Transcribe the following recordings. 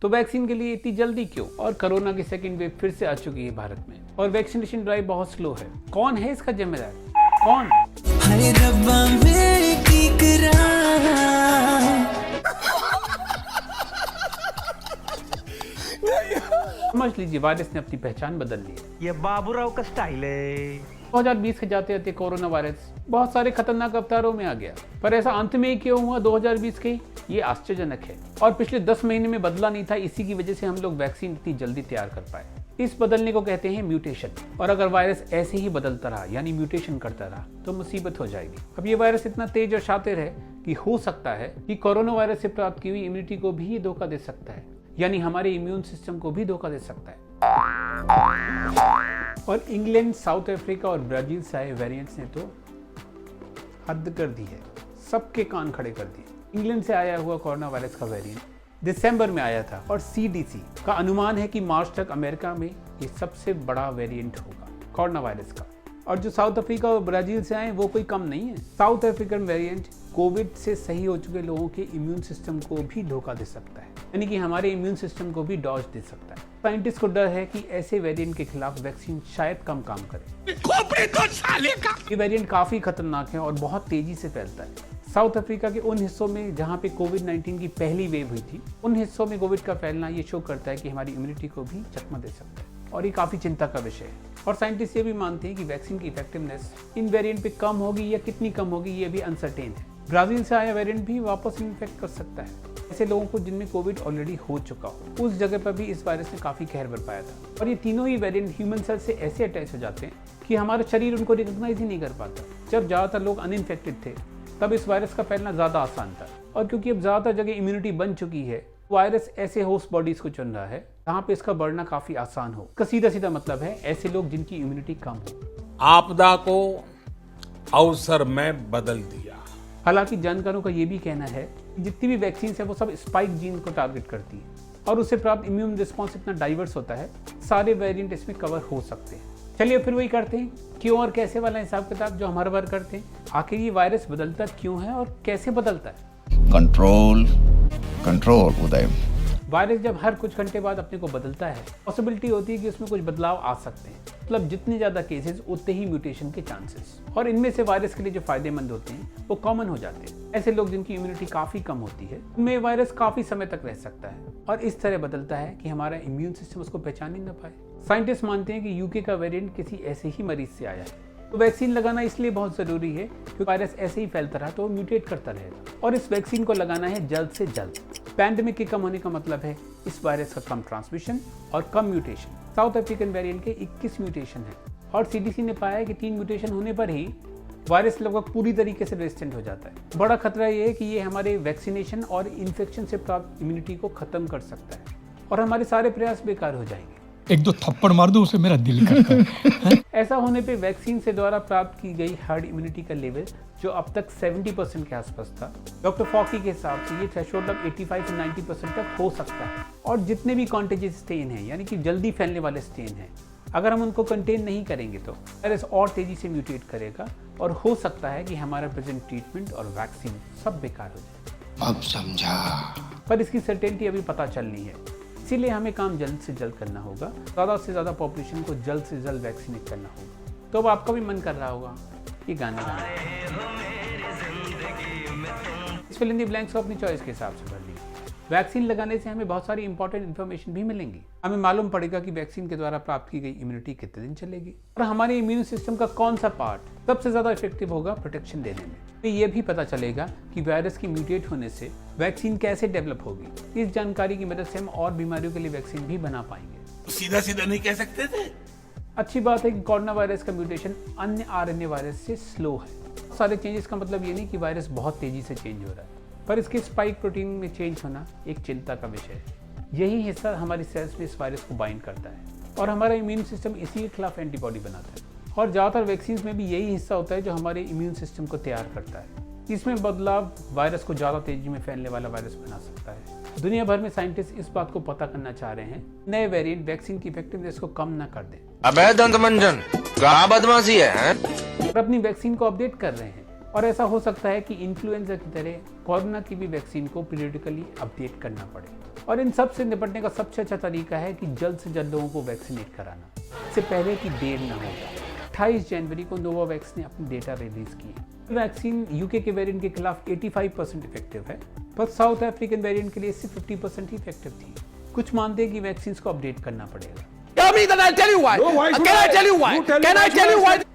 तो वैक्सीन के लिए इतनी जल्दी क्यों? और कोरोना की सेकेंड वेव फिर से आ चुकी है भारत में और वैक्सीनेशन ड्राइव बहुत स्लो है। कौन है इसका जिम्मेदार? कौन? समझ लीजिए वायरस ने अपनी पहचान बदल ली है। ये बाबूराव का स्टाइल है। 2020 के जाते जाते कोरोना वायरस बहुत सारे खतरनाक अवतारों में आ गया, पर ऐसा अंत में ही क्यों हुआ 2020 के? ये आश्चर्यजनक है और पिछले 10 महीने में बदला नहीं था। इसी की वजह से हम लोग वैक्सीन इतनी जल्दी तैयार कर पाए। इस बदलने को कहते हैं म्यूटेशन। और अगर वायरस ऐसे ही बदलता रहा यानी म्यूटेशन करता रहा तो मुसीबत हो जाएगी। अब ये वायरस इतना तेज और शातिर है कि हो सकता है कि कोरोना वायरस से प्राप्त की हुई इम्यूनिटी को भी ये धोखा दे सकता है, यानी हमारे इम्यून सिस्टम को भी धोखा दे सकता है। और इंग्लैंड, साउथ अफ्रीका और ब्राजील से आए वेरिएंट्स ने तो हद कर दी है, सबके कान खड़े कर दिए। इंग्लैंड से आया हुआ कोरोना वायरस का वेरिएंट दिसंबर में आया था और CDC का अनुमान है कि मार्च तक अमेरिका में ये सबसे बड़ा वेरिएंट होगा कोरोना वायरस का। और जो साउथ अफ्रीका और ब्राजील से आए वो कोई कम नहीं है। साउथ अफ्रीकन वेरिएंट कोविड से सही हो चुके लोगों के इम्यून सिस्टम को भी धोखा दे सकता है, यानी कि हमारे इम्यून सिस्टम को भी डॉज दे सकता है। साइंटिस्ट को डर है कि ऐसे वेरिएंट के खिलाफ वैक्सीन शायद कम काम करे। ये वेरिएंट काफी खतरनाक है और बहुत तेजी से फैलता है। साउथ अफ्रीका के उन हिस्सों में जहां पे कोविड-19 की पहली वेव हुई थी, उन हिस्सों में कोविड का फैलना ये शो करता है कि हमारी इम्यूनिटी को भी चकमा दे सकता है और ये काफी चिंता का विषय है। और साइंटिस्ट ये भी मानते हैं कि वैक्सीन की इफेक्टिवनेस इन वेरिएंट पे कम होगी या कितनी कम होगी ये भी अनसर्टेन है। ब्राजील से आया वेरिएंट भी वापस इन्फेक्ट कर सकता है ऐसे लोगों को जिनमें कोविड ऑलरेडी हो चुका हो। उस जगह पर भी इस वायरस ने काफी कहर बरपाया था। और ये तीनों ही वेरिएंट ह्यूमन सेल से ऐसे अटैच हो जाते हैं कि हमारा शरीर उनको रिकॉग्नाइज ही नहीं कर पाता। जब ज्यादातर लोग अनइन्फेक्टेड थे तब इस वायरस का फैलना ज्यादा आसान था। और क्योंकि अब ज्यादातर जगह इम्यूनिटी बन चुकी है, वायरस ऐसे होस्ट बॉडीज को चुन रहा है जहाँ पे इसका बढ़ना काफी आसान हो। इसका सीधा सीधा मतलब है ऐसे लोग जिनकी इम्यूनिटी कम हो। आपदा को अवसर में बदल दिया। हालांकि जानकारों का ये भी कहना है कि जितनी भी वैक्सीन है वो सब स्पाइक जीन को टारगेट करती है और उससे प्राप्त इम्यून रिस्पॉन्स इतना डाइवर्स होता है, सारे वेरिएंट इसमें कवर हो सकते हैं। चलिए फिर वही करते हैं क्यों और कैसे वाला हिसाब किताब जो हमारे बार करते हैं। आखिर ये वायरस बदलता क्यों है और कैसे बदलता है? कंट्रोल कंट्रोल उदय। वायरस जब हर कुछ घंटे बाद अपने को बदलता है, पॉसिबिलिटी होती है कि उसमें कुछ बदलाव आ सकते हैं। मतलब जितने ज्यादा केसेस उतने ही म्यूटेशन के चांसेस। और इनमें से वायरस के लिए जो फायदेमंद होते हैं वो कॉमन हो जाते हैं। ऐसे लोग जिनकी इम्यूनिटी काफी कम होती है उनमें वायरस काफी समय तक रह सकता है और इस तरह बदलता है कि हमारा इम्यून सिस्टम उसको पहचान ही न पाए। साइंटिस्ट मानते हैं कि UK का वेरिएंट किसी ऐसे ही मरीज से आया है। तो वैक्सीन लगाना इसलिए बहुत जरूरी है क्योंकि वायरस ऐसे ही फैलता रहा तो वो म्यूटेट करता रहेगा और इस वैक्सीन को लगाना है जल्द से जल्द। पैंडेमिक के कम होने का मतलब है इस वायरस का कम ट्रांसमिशन और कम म्यूटेशन। साउथ अफ्रीकन वेरिएंट के 21 म्यूटेशन है और CDC ने पाया है कि 3 म्यूटेशन होने पर ही वायरस लगभग पूरी तरीके से रेजिस्टेंट हो जाता है। बड़ा खतरा ये है कि ये हमारे वैक्सीनेशन और इन्फेक्शन से प्राप्त इम्यूनिटी को खत्म कर सकता है और हमारे सारे प्रयास बेकार हो जाएंगे। एक दो थप्पड़ मार दो उसे मेरा दिल करता है। ऐसा होने पे वैक्सीन से द्वारा प्राप्त की गई हर्ड इम्यूनिटी का लेवल जो अब तक 70% के आसपास था, डॉक्टर फॉकी के हिसाब से ये थ्रेशोल्ड अब 85 से 90% तक हो सकता है। और जितने भी कॉन्टेजियस स्ट्रेन हैं यानी कि जल्दी फैलने वाले स्ट्रेन हैं, अगर हम उनको कंटेन नहीं करेंगे तो वायरस और तेजी से म्यूटेट करेगा और हो सकता है कि हमारा प्रेजेंट ट्रीटमेंट और वैक्सीन सब बेकार हो जाए। अब समझा। पर इसकी सर्टेनिटी अभी पता चलनी है, इसीलिए हमें काम जल्द से जल्द करना होगा। ज़्यादा से ज़्यादा पॉपुलेशन को जल्द से जल्द वैक्सीनेट करना होगा। तो अब आपका भी मन कर रहा होगा ये गाना गाना। इस फिल इन द ब्लैंक्स को अपनी चॉइस के हिसाब से भर लीजिए। वैक्सीन लगाने से हमें बहुत सारी इंपॉर्टेंट इन्फॉर्मेशन भी मिलेंगी। हमें मालूम पड़ेगा कि वैक्सीन के द्वारा प्राप्त की गई इम्यूनिटी कितने दिन चलेगी और हमारे इम्यून सिस्टम का कौन सा पार्ट सबसे ज्यादा इफेक्टिव होगा प्रोटेक्शन देने में। तो ये भी पता चलेगा कि वायरस की म्यूटेट होने से वैक्सीन कैसे डेवलप होगी। इस जानकारी की मदद से हम और बीमारियों के लिए वैक्सीन भी बना पाएंगे। सीधा सीधा नहीं कह सकते थे। अच्छी बात है कि कोरोना वायरस का म्यूटेशन अन्य RNA वायरस से स्लो है। सारे चेंजेस का मतलब ये नहीं कि वायरस बहुत तेजी से चेंज हो रहा है, पर इसके स्पाइक प्रोटीन में चेंज होना एक चिंता का विषय है। यही हिस्सा हमारी सेल्स में इस वायरस को बाइंड करता है और हमारा इम्यून सिस्टम इसी के खिलाफ एंटीबॉडी बनाता है। और ज़्यादातर वैक्सीन में भी यही हिस्सा होता है जो हमारे इम्यून सिस्टम को तैयार करता है। इसमें बदलाव वायरस को ज़्यादा तेजी में फैलने वाला वायरस बना सकता है। दुनिया भर में साइंटिस्ट इस बात को पता करना चाह रहे हैं नए वेरिएंट वैक्सीन की इफेक्टिवनेस को कम न कर दें। अबे दंतमंजन, क्या बदमाशी है? और अपनी वैक्सीन को अपडेट कर रहे हैं और ऐसा हो सकता है कि इन्फ्लुएंजा की तरह कोरोना की भी वैक्सीन को पीरियडिकली अपडेट करना पड़े। और इन सब से निपटने का सबसे अच्छा तरीका है कि जल्द से जल्द लोगों को वैक्सीनेट कराना, इससे पहले कि देर न हो जाए। 28 जनवरी को नोवावैक्स ने अपनी डेटा रिलीज की। वैक्सीन यूके के वेरिएंट के खिलाफ 85% इफेक्टिव है, पर साउथ अफ्रीकन वेरिएंट के लिए सिर्फ 50% ही इफेक्टिव थी। कुछ मानते हैं कि वैक्सीन को अपडेट करना पड़ेगा।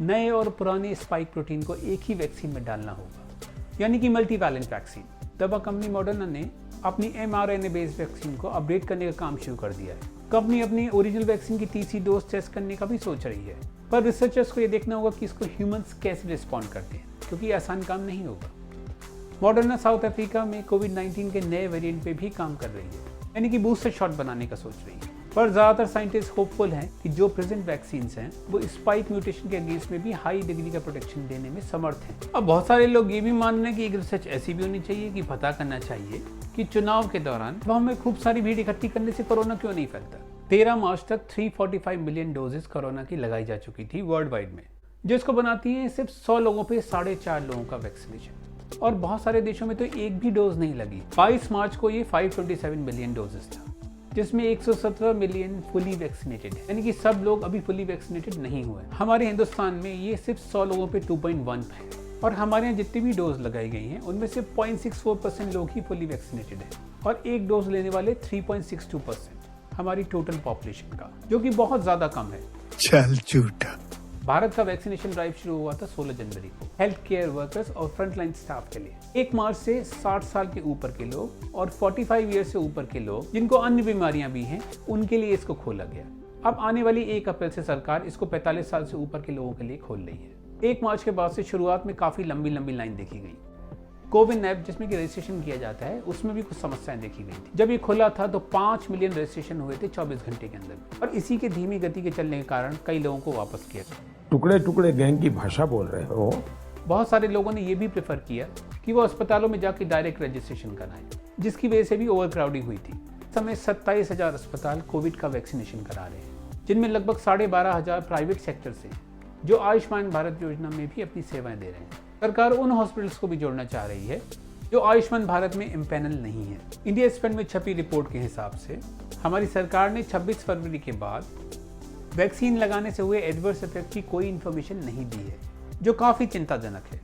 नए और पुराने स्पाइक प्रोटीन को एक ही वैक्सीन में डालना होगा, यानी कि मल्टीवैलेंट वैक्सीन। दवा कंपनी मॉडर्ना ने अपनी mRNA बेस्ड वैक्सीन को अपडेट करने का काम शुरू कर दिया है। कंपनी अपनी ओरिजिनल वैक्सीन की तीसरी डोज टेस्ट करने का भी सोच रही है, पर रिसर्चर्स को यह देखना होगा कि इसको ह्यूमंस कैसे रिस्पॉन्ड करते हैं, क्योंकि ये आसान काम नहीं होगा। मॉडर्ना साउथ अफ्रीका में कोविड-19 के नए वेरिएंट पे भी काम कर रही है, यानी कि बूस्टर शॉट बनाने का सोच रही है। पर ज़्यादातर साइंटिस्ट होपफुल हैं कि जो प्रेजेंट वैक्सीन्स हैं वो स्पाइक म्यूटेशन के अगेंस्ट में भी हाई डिग्री का प्रोटेक्शन देने में समर्थ हैं। अब बहुत सारे लोग ये भी मान रहे हैं कि एक रिसर्च ऐसी भी होनी चाहिए कि पता करना चाहिए कि चुनाव के दौरान हमें खूब सारी भीड़ इकट्ठी करने से कोरोना क्यों नहीं फैलता। 13 मार्च तक 345 मिलियन डोजेस कोरोना की लगाई जा चुकी थी वर्ल्ड वाइड में, जिसको बनाती है सिर्फ 100 लोगों पे 4.5 लोगों का वैक्सीनेशन, और बहुत सारे देशों में तो एक भी डोज नहीं लगी। 22 मार्च को ये 527 मिलियन डोजेस था, जिसमें 117 मिलियन फुली वैक्सीनेटेड है, यानी कि सब लोग अभी फुली वैक्सीनेटेड नहीं हुए। हमारे हिंदुस्तान में ये सिर्फ 100 लोगों पे 2.1 है, और हमारे यहाँ जितनी भी डोज लगाई गई हैं उनमें से 0.64% लोग ही फुली वैक्सीनेटेड हैं, और एक डोज लेने वाले 3.62% हमारी टोटल पॉपुलेशन का, जो कि बहुत ज्यादा कम है। चल झूठा। भारत का वैक्सीनेशन ड्राइव शुरू हुआ था 16 जनवरी को हेल्थ केयर वर्कर्स और फ्रंटलाइन स्टाफ के लिए। 1 मार्च से 60 साल के ऊपर के लोग और 45 ईयर से ऊपर के लोग जिनको अन्य बीमारियां भी हैं उनके लिए इसको खोला गया। अब आने वाली 1 अप्रैल से सरकार इसको 45 साल से ऊपर के लोगों के लिए खोल रही है। 1 मार्च के बाद से शुरुआत में काफी लंबी लंबी लाइन देखी गई। कोविन ऐप जिसमें कि रजिस्ट्रेशन किया जाता है उसमें भी कुछ समस्याएं देखी गई थी। जब ये खुला था तो 5 मिलियन रजिस्ट्रेशन हुए थे 24 घंटे के अंदर, और इसी के धीमी गति के चलने के कारण कई लोगों को वापस किया। टुकड़े टुकड़े गैंग की भाषा बोल रहे हो। बहुत सारे लोगों ने ये भी प्रेफर किया कि वो अस्पतालों में जाकर डायरेक्ट रजिस्ट्रेशन कराएं, जिसकी वजह से भी ओवर क्राउडिंग हुई थी। इस समय 27,000 अस्पताल कोविड का वैक्सीनेशन करा रहे हैं, जिनमें लगभग 12,500 प्राइवेट सेक्टर से, जो आयुष्मान भारत योजना में भी अपनी सेवाएं दे रहे हैं। सरकार उन हॉस्पिटल्स को भी जोड़ना चाह रही है जो आयुष्मान भारत में इम्पैनल नहीं है। इंडिया स्पेंड में छपी रिपोर्ट के हिसाब से हमारी सरकार ने 26 फरवरी के बाद वैक्सीन लगाने से हुए एडवर्स इफेक्ट की कोई इन्फॉर्मेशन नहीं दी है, जो काफी चिंताजनक है।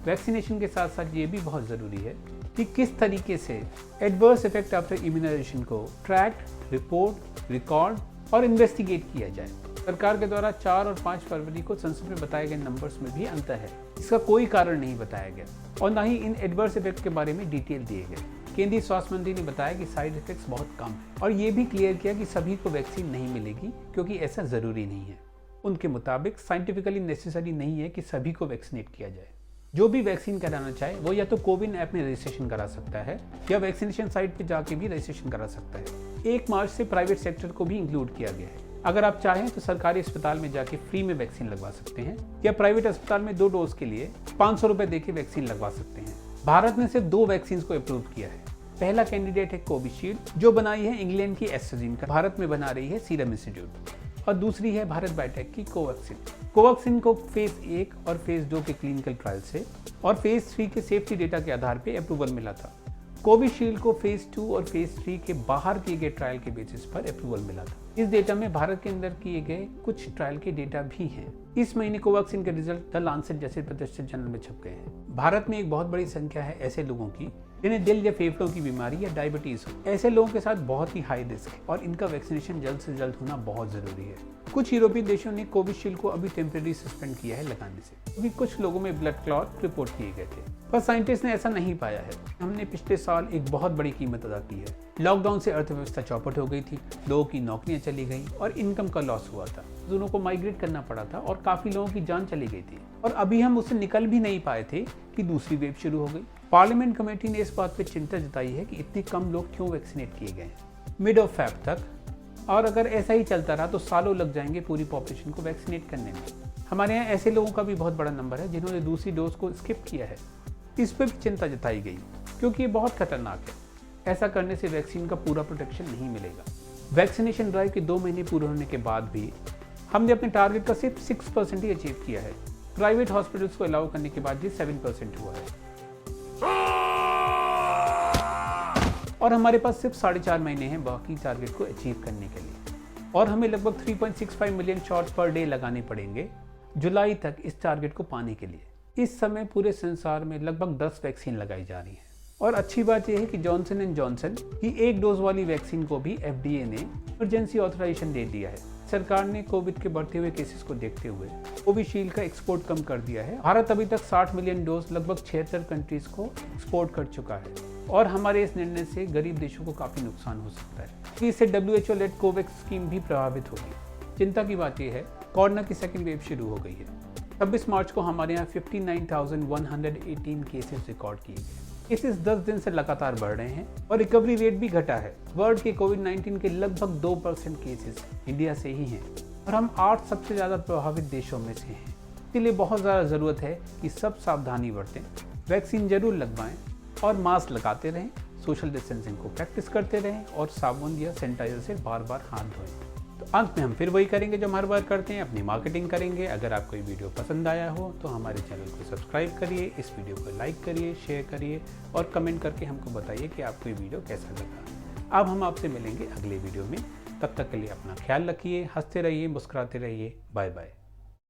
वैक्सीनेशन के साथ साथ ये भी बहुत जरूरी है कि किस तरीके से एडवर्स इफेक्ट आफ्टर इम्यूनाइजेशन को ट्रैक, रिपोर्ट, रिकॉर्ड और इन्वेस्टिगेट किया जाए। सरकार के द्वारा 4 और 5 फरवरी को संसद में बताए गए नंबर्स में भी अंतर है। इसका कोई कारण नहीं बताया गया और न ही इन एडवर्स इफेक्ट के बारे में डिटेल दिए गए। केंद्रीय स्वास्थ्य मंत्री ने बताया कि साइड इफेक्ट्स बहुत कम है, और ये भी क्लियर किया कि सभी को वैक्सीन नहीं मिलेगी, क्योंकि ऐसा जरूरी नहीं है। उनके मुताबिक साइंटिफिकली नेसेसरी नहीं है कि सभी को वैक्सीनेट किया जाए। जो भी वैक्सीन कराना चाहे वो या तो कोविन ऐप में रजिस्ट्रेशन करा सकता है या वैक्सीनेशन साइट पर जाके भी रजिस्ट्रेशन करा सकता है। 1 मार्च से प्राइवेट सेक्टर को भी इंक्लूड किया गया है। अगर आप चाहें तो सरकारी अस्पताल में जाके फ्री में वैक्सीन लगवा सकते हैं, या प्राइवेट अस्पताल में 2 डोज के लिए 500 रुपए देके वैक्सीन लगवा सकते हैं। भारत ने सिर्फ 2 वैक्सीन को अप्रूव किया है। पहला कैंडिडेट है कोविशील्ड, जो बनाई है इंग्लैंड की एस्ट्राजेनेका, भारत में बना रही है सीरम इंस्टीट्यूट, और दूसरी है भारत बायोटेक की कोवैक्सीन। कोवैक्सीन को फेज 1 और फेज 2 के क्लिनिकल ट्रायल से और फेज 3 के सेफ्टी डेटा के आधार पर अप्रूवल मिला था। कोविशील्ड को फेज 2 और फेज 3 के बाहर किए गए ट्रायल के बेसिस पर अप्रूवल मिला था। इस डेटा में भारत के अंदर किए गए कुछ ट्रायल के डेटा भी हैं। इस महीने कोवैक्सीन के रिजल्ट द लांसेट जैसे प्रतिष्ठित जर्नल में छप गए हैं। भारत में एक बहुत बड़ी संख्या है ऐसे लोगों की जिन्हें दिल या फेफड़ों की बीमारी या डायबिटीज हो। ऐसे लोगों के साथ बहुत ही हाई रिस्क है और इनका वैक्सीनेशन जल्द से जल्द होना बहुत जरूरी है। कुछ यूरोपीय देशों ने कोविशील्ड को अभी टेम्परेरी सस्पेंड किया है लगाने से, क्योंकि कुछ लोगों में ब्लड क्लॉट रिपोर्ट किए गए थे, पर साइंटिस्ट ने ऐसा नहीं पाया है। हमने पिछले साल एक बहुत बड़ी कीमत अदा की है। लॉकडाउन से अर्थव्यवस्था चौपट हो गई थी, लोगों की नौकरियां चली गई और इनकम का लॉस हुआ था। दोनों को माइग्रेट करना पड़ा था और काफी लोगों की जान चली गई थी, और अभी हम उससे निकल भी नहीं पाए थे कि दूसरी वेव शुरू हो गई। पार्लियामेंट कमेटी ने इस बात पर चिंता जताई है कि इतने कम लोग क्यों वैक्सीनेट किए गए हैं मिड ऑफ फेब तक, और अगर ऐसा ही चलता रहा तो सालों लग जाएंगे पूरी पॉपुलेशन को वैक्सीनेट करने में। हमारे यहाँ ऐसे लोगों का भी बहुत बड़ा नंबर है जिन्होंने दूसरी डोज को स्किप किया है। इस पर भी चिंता जताई गई, क्योंकि ये बहुत खतरनाक है। ऐसा करने से वैक्सीन का पूरा प्रोटेक्शन नहीं मिलेगा। वैक्सीनेशन ड्राइव के 2 महीने पूरे होने के बाद भी हमने अपने टारगेट का सिर्फ 6% ही अचीव किया है। प्राइवेट हॉस्पिटल्स को अलाउ करने के बाद भी 7% हुआ है। और हमारे पास सिर्फ 4.5 महीने हैं बाकी टारगेट को अचीव करने के लिए, और हमें लगभग 3.65 मिलियन शॉट्स पर डे लगाने पड़ेंगे जुलाई तक इस टारगेट को पाने के लिए। इस समय पूरे संसार में लगभग 10 वैक्सीन लगाई जा रही हैं, और अच्छी बात यह है कि जॉनसन एंड जॉनसन की 1 डोज वाली वैक्सीन को भी FDA ने इमरजेंसी ऑथराइजेशन दे दिया है। सरकार ने कोविड के बढ़ते हुए केसेस को देखते हुए कोविशील्ड का एक्सपोर्ट कम कर दिया है। भारत अभी तक 60 मिलियन डोज लगभग 76 कंट्रीज को एक्सपोर्ट कर चुका है, और हमारे इस निर्णय से गरीब देशों को काफ़ी नुकसान हो सकता है। इससे WHO लेड कोवैक्स स्कीम भी प्रभावित होगी। चिंता की बात यह है कोरोना की सेकेंड वेव शुरू हो गई है। 26 मार्च को हमारे यहाँ 59,118 केसेस रिकॉर्ड किए गए। केसेस 10 दिन से लगातार बढ़ रहे हैं और रिकवरी रेट भी घटा है। वर्ल्ड के कोविड-19 के लगभग 2% केसेस इंडिया से ही हैं, और हम 8 सबसे ज़्यादा प्रभावित देशों में से हैं। इसलिए बहुत ज़्यादा ज़रूरत है कि सब सावधानी बरतें, वैक्सीन जरूर लगवाएं और मास्क लगाते रहें, सोशल डिस्टेंसिंग को प्रैक्टिस करते रहें और साबुन या सैनिटाइजर से बार बार हाथ धोएं। तो अंत में हम फिर वही करेंगे जो हम हर बार करते हैं, अपनी मार्केटिंग करेंगे। अगर आपको ये वीडियो पसंद आया हो तो हमारे चैनल को सब्सक्राइब करिए, इस वीडियो को लाइक करिए, शेयर करिए और कमेंट करके हमको बताइए कि आपको ये वीडियो कैसा लगा। अब हम आपसे मिलेंगे अगले वीडियो में। तब तक के लिए अपना ख्याल रखिए, हंसते रहिए, मुस्कुराते रहिए। Bye bye.